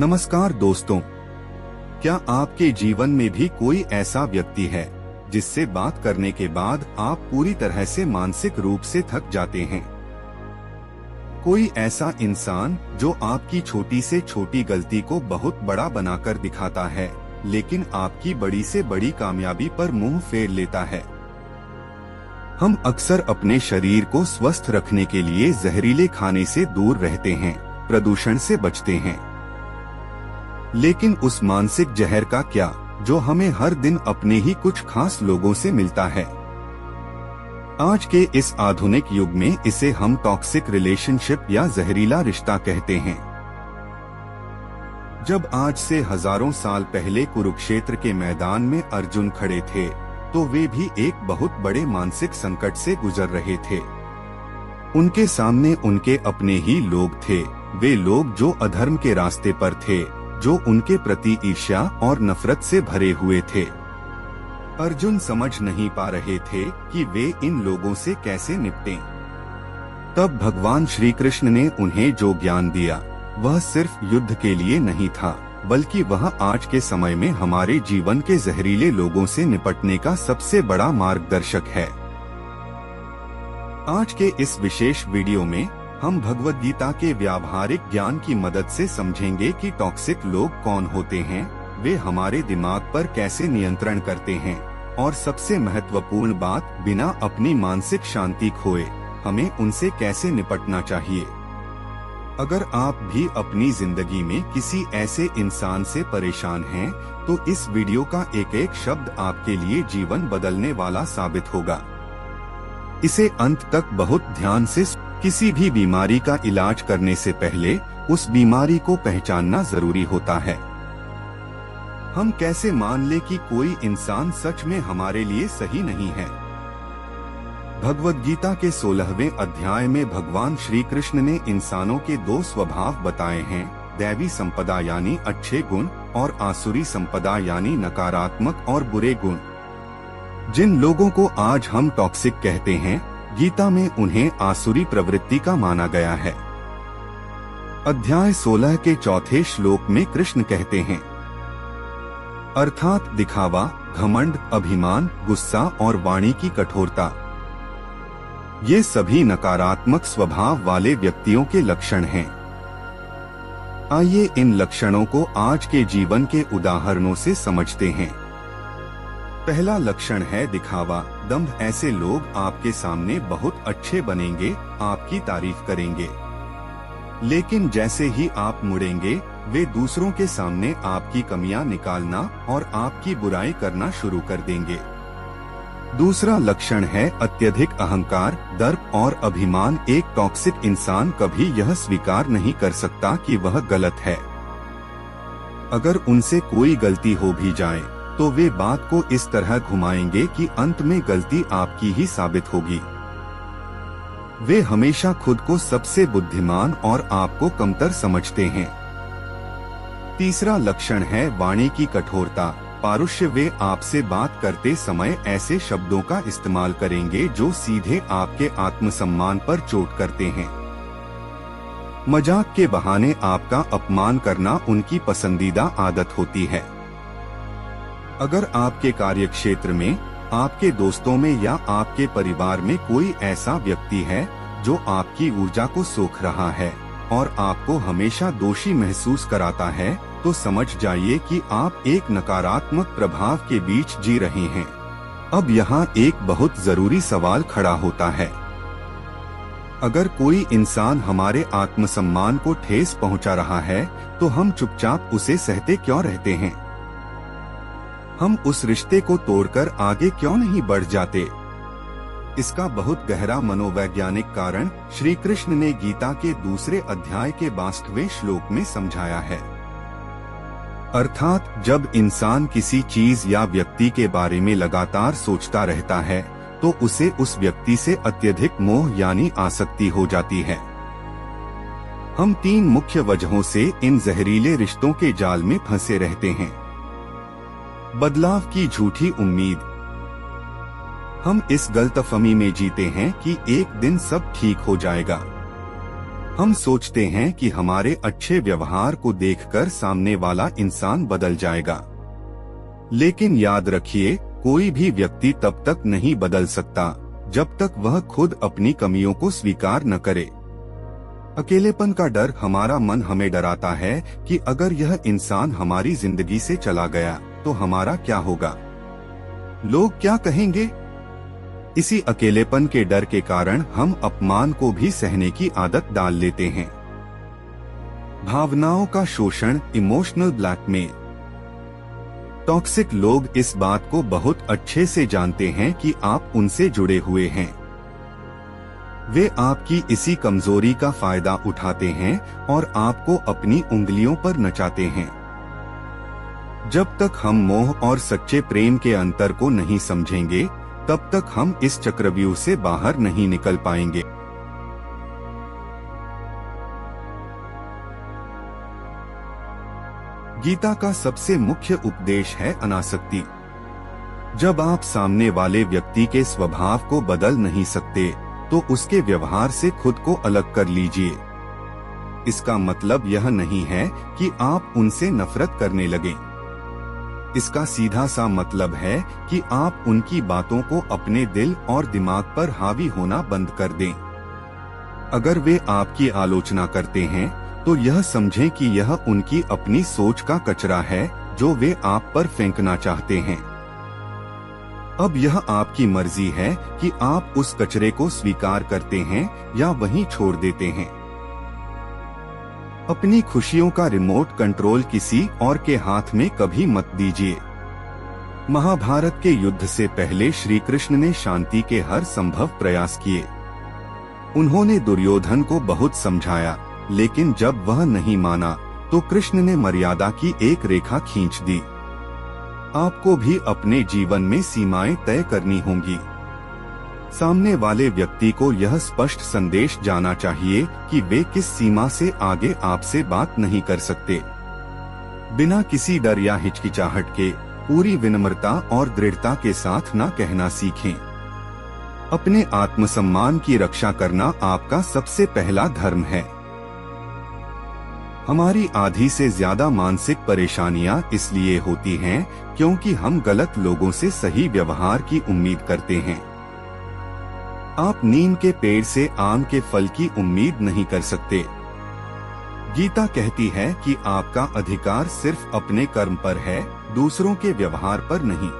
नमस्कार दोस्तों, क्या आपके जीवन में भी कोई ऐसा व्यक्ति है जिससे बात करने के बाद आप पूरी तरह से मानसिक रूप से थक जाते हैं? कोई ऐसा इंसान जो आपकी छोटी से छोटी गलती को बहुत बड़ा बनाकर दिखाता है, लेकिन आपकी बड़ी से बड़ी कामयाबी पर मुंह फेर लेता है। हम अक्सर अपने शरीर को स्वस्थ रखने के लिए जहरीले खाने से दूर रहते हैं, प्रदूषण से बचते हैं, लेकिन उस मानसिक जहर का क्या जो हमें हर दिन अपने ही कुछ खास लोगों से मिलता है। आज के इस आधुनिक युग में इसे हम टॉक्सिक रिलेशनशिप या जहरीला रिश्ता कहते हैं। जब आज से हजारों साल पहले कुरुक्षेत्र के मैदान में अर्जुन खड़े थे, तो वे भी एक बहुत बड़े मानसिक संकट से गुजर रहे थे। उनके सामने उनके अपने ही लोग थे, वे लोग जो अधर्म के रास्ते पर थे, जो उनके प्रति ईर्ष्या और नफरत से भरे हुए थे। अर्जुन समझ नहीं पा रहे थे कि वे इन लोगों से कैसे निपटें। तब भगवान श्री कृष्ण ने उन्हें जो ज्ञान दिया, वह सिर्फ युद्ध के लिए नहीं था, बल्कि वह आज के समय में हमारे जीवन के जहरीले लोगों से निपटने का सबसे बड़ा मार्गदर्शक है। आज के इस विशेष वीडियो में हम भगवद गीता के व्यावहारिक ज्ञान की मदद से समझेंगे कि टॉक्सिक लोग कौन होते हैं, वे हमारे दिमाग पर कैसे नियंत्रण करते हैं, और सबसे महत्वपूर्ण बात, बिना अपनी मानसिक शांति खोए हमें उनसे कैसे निपटना चाहिए। अगर आप भी अपनी जिंदगी में किसी ऐसे इंसान से परेशान हैं, तो इस वीडियो का एक एक शब्द आपके लिए जीवन बदलने वाला साबित होगा। इसे अंत तक बहुत ध्यान से। किसी भी बीमारी का इलाज करने से पहले उस बीमारी को पहचानना जरूरी होता है। हम कैसे मान लें कि कोई इंसान सच में हमारे लिए सही नहीं है? भगवद गीता के 16वें अध्याय में भगवान श्री कृष्ण ने इंसानों के दो स्वभाव बताए हैं, दैवी संपदा यानी अच्छे गुण और आसुरी संपदा यानी नकारात्मक और बुरे गुण। जिन लोगों को आज हम टॉक्सिक कहते हैं, गीता में उन्हें आसुरी प्रवृत्ति का माना गया है। अध्याय 16 के चौथे श्लोक में कृष्ण कहते हैं, अर्थात दिखावा, घमंड, अभिमान, गुस्सा और वाणी की कठोरता, ये सभी नकारात्मक स्वभाव वाले व्यक्तियों के लक्षण हैं। आइए इन लक्षणों को आज के जीवन के उदाहरणों से समझते हैं। पहला लक्षण है दिखावा, दंभ। ऐसे लोग आपके सामने बहुत अच्छे बनेंगे, आपकी तारीफ करेंगे, लेकिन जैसे ही आप मुड़ेंगे, वे दूसरों के सामने आपकी कमियां निकालना और आपकी बुराई करना शुरू कर देंगे। दूसरा लक्षण है अत्यधिक अहंकार, दर्प और अभिमान। एक टॉक्सिक इंसान कभी यह स्वीकार नहीं कर सकता कि वह गलत है। अगर उनसे कोई गलती हो भी जाए, तो वे बात को इस तरह घुमाएंगे कि अंत में गलती आपकी ही साबित होगी। वे हमेशा खुद को सबसे बुद्धिमान और आपको कमतर समझते हैं। तीसरा लक्षण है वाणी की कठोरता, पारुष्य। वे आपसे बात करते समय ऐसे शब्दों का इस्तेमाल करेंगे जो सीधे आपके आत्मसम्मान पर चोट करते हैं। मजाक के बहाने आपका अपमान करना उनकी पसंदीदा आदत होती है। अगर आपके कार्यक्षेत्र में, आपके दोस्तों में या आपके परिवार में कोई ऐसा व्यक्ति है जो आपकी ऊर्जा को सोख रहा है और आपको हमेशा दोषी महसूस कराता है, तो समझ जाइए कि आप एक नकारात्मक प्रभाव के बीच जी रहे हैं। अब यहाँ एक बहुत जरूरी सवाल खड़ा होता है। अगर कोई इंसान हमारे आत्मसम्मान को ठेस पहुँचा रहा है, तो हम चुपचाप उसे सहते क्यों रहते हैं? हम उस रिश्ते को तोड़कर आगे क्यों नहीं बढ़ जाते? इसका बहुत गहरा मनोवैज्ञानिक कारण श्री कृष्ण ने गीता के दूसरे अध्याय के 22वें श्लोक में समझाया है। अर्थात जब इंसान किसी चीज या व्यक्ति के बारे में लगातार सोचता रहता है, तो उसे उस व्यक्ति से अत्यधिक मोह यानी आसक्ति हो जाती है। हम 3 मुख्य वजहों से इन जहरीले रिश्तों के जाल में फंसे रहते हैं। बदलाव की झूठी उम्मीद। हम इस गलतफहमी में जीते हैं कि एक दिन सब ठीक हो जाएगा। हम सोचते हैं कि हमारे अच्छे व्यवहार को देखकर सामने वाला इंसान बदल जाएगा, लेकिन याद रखिए, कोई भी व्यक्ति तब तक नहीं बदल सकता जब तक वह खुद अपनी कमियों को स्वीकार न करे। अकेलेपन का डर, हमारा मन हमें डराता है कि अगर यह इंसान हमारी जिंदगी से चला गया तो हमारा क्या होगा, लोग क्या कहेंगे। इसी अकेलेपन के डर के कारण हम अपमान को भी सहने की आदत डाल लेते हैं। भावनाओं का शोषण, इमोशनल ब्लैकमेल। टॉक्सिक लोग इस बात को बहुत अच्छे से जानते हैं कि आप उनसे जुड़े हुए हैं। वे आपकी इसी कमजोरी का फायदा उठाते हैं और आपको अपनी उंगलियों पर नचाते हैं। जब तक हम मोह और सच्चे प्रेम के अंतर को नहीं समझेंगे, तब तक हम इस चक्रव्यूह से बाहर नहीं निकल पाएंगे। गीता का सबसे मुख्य उपदेश है अनासक्ति। जब आप सामने वाले व्यक्ति के स्वभाव को बदल नहीं सकते, तो उसके व्यवहार से खुद को अलग कर लीजिए। इसका मतलब यह नहीं है कि आप उनसे नफरत करने लगें। इसका सीधा सा मतलब है कि आप उनकी बातों को अपने दिल और दिमाग पर हावी होना बंद कर दें। अगर वे आपकी आलोचना करते हैं, तो यह समझें कि यह उनकी अपनी सोच का कचरा है जो वे आप पर फेंकना चाहते हैं। अब यह आपकी मर्जी है कि आप उस कचरे को स्वीकार करते हैं या वहीं छोड़ देते हैं। अपनी खुशियों का रिमोट कंट्रोल किसी और के हाथ में कभी मत दीजिए। महाभारत के युद्ध से पहले श्री कृष्ण ने शांति के हर संभव प्रयास किए। उन्होंने दुर्योधन को बहुत समझाया, लेकिन जब वह नहीं माना, तो कृष्ण ने मर्यादा की एक रेखा खींच दी। आपको भी अपने जीवन में सीमाएं तय करनी होंगी। सामने वाले व्यक्ति को यह स्पष्ट संदेश जाना चाहिए कि वे किस सीमा से आगे आपसे बात नहीं कर सकते। बिना किसी डर या हिचकिचाहट के पूरी विनम्रता और दृढ़ता के साथ ना कहना सीखें। अपने आत्मसम्मान की रक्षा करना आपका सबसे पहला धर्म है। हमारी आधी से ज्यादा मानसिक परेशानियां इसलिए होती हैं क्योंकि हम गलत लोगों से सही व्यवहार की उम्मीद करते हैं। आप नीम के पेड़ से आम के फल की उम्मीद नहीं कर सकते। गीता कहती है कि आपका अधिकार सिर्फ अपने कर्म पर है, दूसरों के व्यवहार पर नहीं।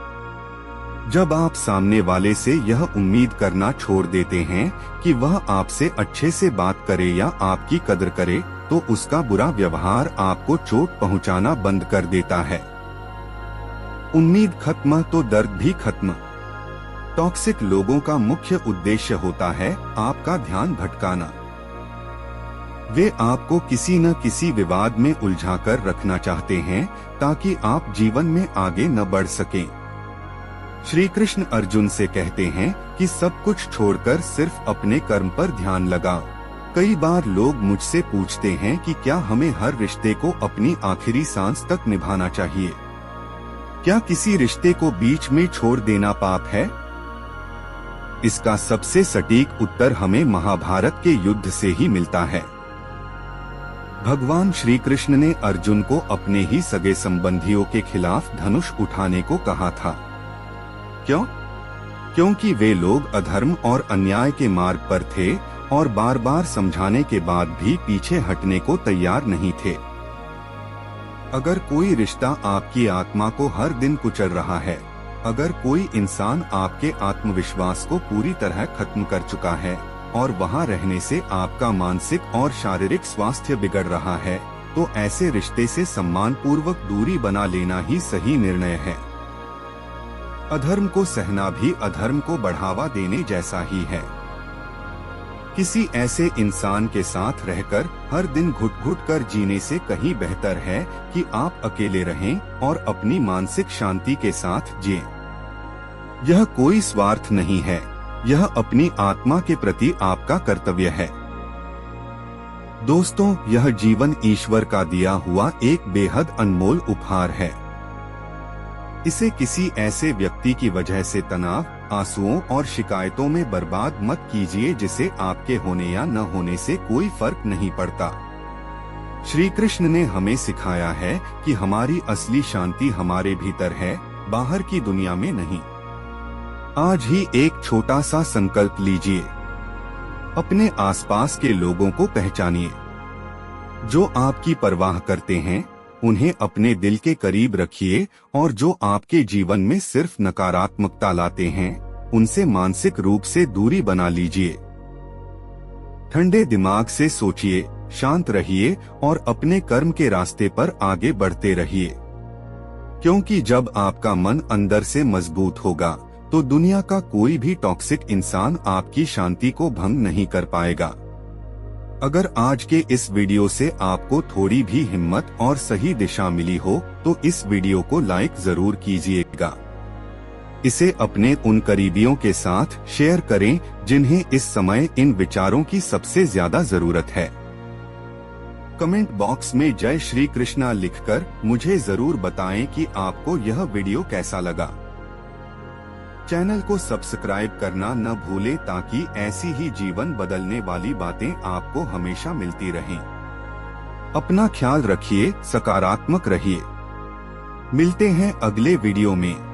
जब आप सामने वाले से यह उम्मीद करना छोड़ देते हैं कि वह आपसे अच्छे से बात करे या आपकी कदर करे, तो उसका बुरा व्यवहार आपको चोट पहुंचाना बंद कर देता है। उम्मीद खत्म तो दर्द भी खत्म। टॉक्सिक लोगों का मुख्य उद्देश्य होता है आपका ध्यान भटकाना। वे आपको किसी न किसी विवाद में उलझाकर रखना चाहते हैं ताकि आप जीवन में आगे न बढ़ सकें। श्री कृष्ण अर्जुन से कहते हैं कि सब कुछ छोड़कर सिर्फ अपने कर्म पर ध्यान लगाओ। कई बार लोग मुझसे पूछते हैं कि क्या हमें हर रिश्ते को अपनी आखिरी सांस तक निभाना चाहिए? क्या किसी रिश्ते को बीच में छोड़ देना पाप है? इसका सबसे सटीक उत्तर हमें महाभारत के युद्ध से ही मिलता है। भगवान श्री कृष्ण ने अर्जुन को अपने ही सगे संबंधियों के खिलाफ धनुष उठाने को कहा था। क्यों? क्योंकि वे लोग अधर्म और अन्याय के मार्ग पर थे और बार बार समझाने के बाद भी पीछे हटने को तैयार नहीं थे। अगर कोई रिश्ता आपकी आत्मा को हर दिन कुचल रहा है, अगर कोई इंसान आपके आत्मविश्वास को पूरी तरह खत्म कर चुका है और वहां रहने से आपका मानसिक और शारीरिक स्वास्थ्य बिगड़ रहा है, तो ऐसे रिश्ते से सम्मान पूर्वक दूरी बना लेना ही सही निर्णय है। अधर्म को सहना भी अधर्म को बढ़ावा देने जैसा ही है। किसी ऐसे इंसान के साथ रहकर हर दिन घुट-घुट कर जीने से कहीं बेहतर है कि आप अकेले रहें और अपनी मानसिक शांति के साथ जिएं। यह कोई स्वार्थ नहीं है, यह अपनी आत्मा के प्रति आपका कर्तव्य है। दोस्तों, यह जीवन ईश्वर का दिया हुआ एक बेहद अनमोल उपहार है। इसे किसी ऐसे व्यक्ति की वजह से तनाव, आंसुओं और शिकायतों में बर्बाद मत कीजिए, जिसे आपके होने या न होने से कोई फर्क नहीं पड़ता। श्री कृष्ण ने हमें सिखाया है कि हमारी असली शांति हमारे भीतर है, बाहर की दुनिया में नहीं। आज ही एक छोटा सा संकल्प लीजिए। अपने आसपास के लोगों को पहचानिए। जो आपकी परवाह करते हैं उन्हें अपने दिल के करीब रखिए, और जो आपके जीवन में सिर्फ नकारात्मकता लाते हैं उनसे मानसिक रूप से दूरी बना लीजिए। ठंडे दिमाग से सोचिए, शांत रहिए और अपने कर्म के रास्ते पर आगे बढ़ते रहिए, क्योंकि जब आपका मन अंदर से मजबूत होगा तो दुनिया का कोई भी टॉक्सिक इंसान आपकी शांति को भंग नहीं कर पाएगा। अगर आज के इस वीडियो से आपको थोड़ी भी हिम्मत और सही दिशा मिली हो तो इस वीडियो को लाइक जरूर कीजिएगा। इसे अपने उन करीबियों के साथ शेयर करें जिन्हें इस समय इन विचारों की सबसे ज्यादा जरूरत है। कमेंट बॉक्स में जय श्री कृष्णा लिखकर मुझे जरूर बताएं कि आपको यह वीडियो कैसा लगा। चैनल को सब्सक्राइब करना न भूलें ताकि ऐसी ही जीवन बदलने वाली बातें आपको हमेशा मिलती रहें। अपना ख्याल रखिए, सकारात्मक रहिए। मिलते हैं अगले वीडियो में।